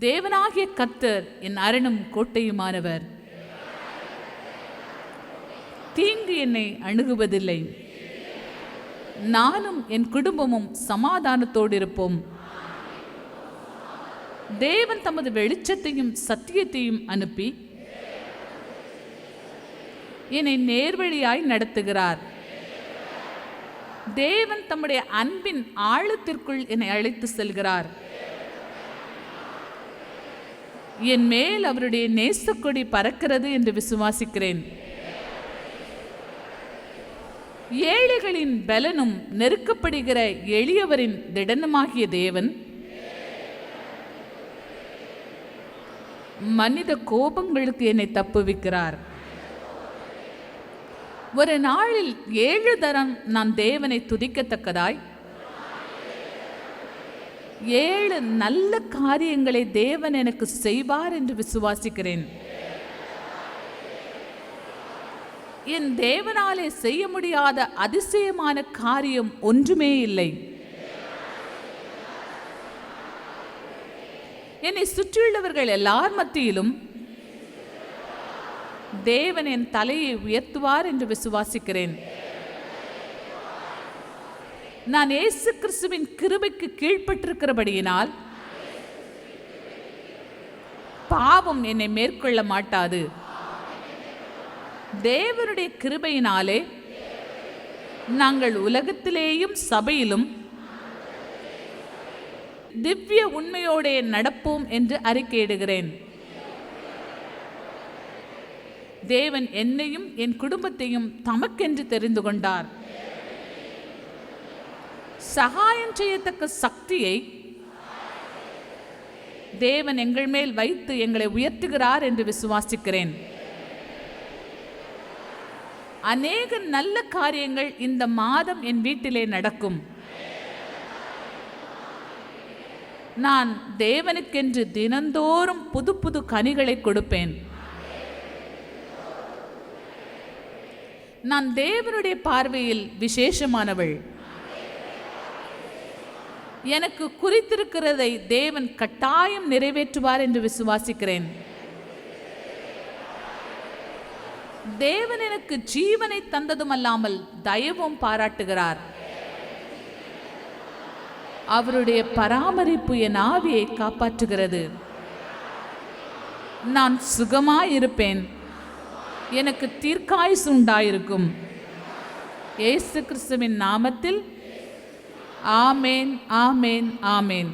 தேவனாகிய கர்த்தர் என் அரணும் கோட்டையுமானவர். தீங்கு என்னை அணுகுவதில்லை. நானும் என் குடும்பமும் சமாதானத்தோடு இருப்போம். தேவன் தமது வெளிச்சத்தையும் சத்தியத்தையும் அனுப்பி என்னை நேர்வழியாய் நடத்துகிறார். தேவன் தம்முடைய அன்பின் ஆழத்திற்குள் என்னை அழைத்து செல்கிறார். என் மேல் அவருடைய நேசக்கொடி பறக்கிறது என்று விசுவாசிக்கிறேன். ஏழைகளின் பலனும் நெருக்கப்படுகிற எளியவரின் திடனுமாகிய தேவன் மனித கோபங்களுக்கு என்னை தப்புவிக்கிறார். ஒரு நாளில் 7 தரம் நான் தேவனை துதிக்கத்தக்கதாய் 7 நல்ல காரியங்களை தேவன் எனக்கு செய்வார் என்று விசுவாசிக்கிறேன். என் தேவனாலே செய்ய முடியாத அதிசயமான காரியம் ஒன்றுமே இல்லை. என்னை சுற்றியுள்ளவர்கள் எல்லார் மத்தியிலும் தேவன் என் தலையை உயர்த்துவார் என்று விசுவாசிக்கிறேன். நான் இயேசு கிறிஸ்துவின் கிருபைக்கு கீழ்ப்பட்டிருக்கிறபடியினால் பாவம் என்னை மேற்கொள்ள மாட்டாது. தேவனுடைய கிருபையினாலே நாங்கள் உலகத்திலேயும் சபையிலும் திவ்ய உண்மையோடே நடப்போம் என்று அறிக்கையிடுகிறேன். தேவன் என்னையும் என் குடும்பத்தையும் தமக்கென்று தெரிந்து கொண்டார். சகாயம் செய்யத்தக்க சக்தியை தேவன் எங்கள் மேல் வைத்து எங்களை உயர்த்துகிறார் என்று விசுவாசிக்கிறேன். அநேக நல்ல காரியங்கள் இந்த மாதம் என் வீட்டிலே நடக்கும். நான் தேவனுக்கென்று தினந்தோறும் புது புது கனிகளை கொடுப்பேன். நான் தேவனுடைய பார்வையில் விசேஷமானவள். எனக்கு குறித்திருக்கிறதை தேவன் கட்டாயம் நிறைவேற்றுவார் என்று விசுவாசிக்கிறேன். தேவன் எனக்கு ஜீவனை தந்ததும் அல்லாமல் தயவும் பாராட்டுகிறார். அவருடைய பராமரிப்பு என் ஆவியை காப்பாற்றுகிறது. நான் சுகமாயிருப்பேன். எனக்கு தீர்க்காயுசு உண்டாயிருக்கும். இயேசு கிறிஸ்துவின் நாமத்தில் ஆமேன், ஆமேன், ஆமேன்.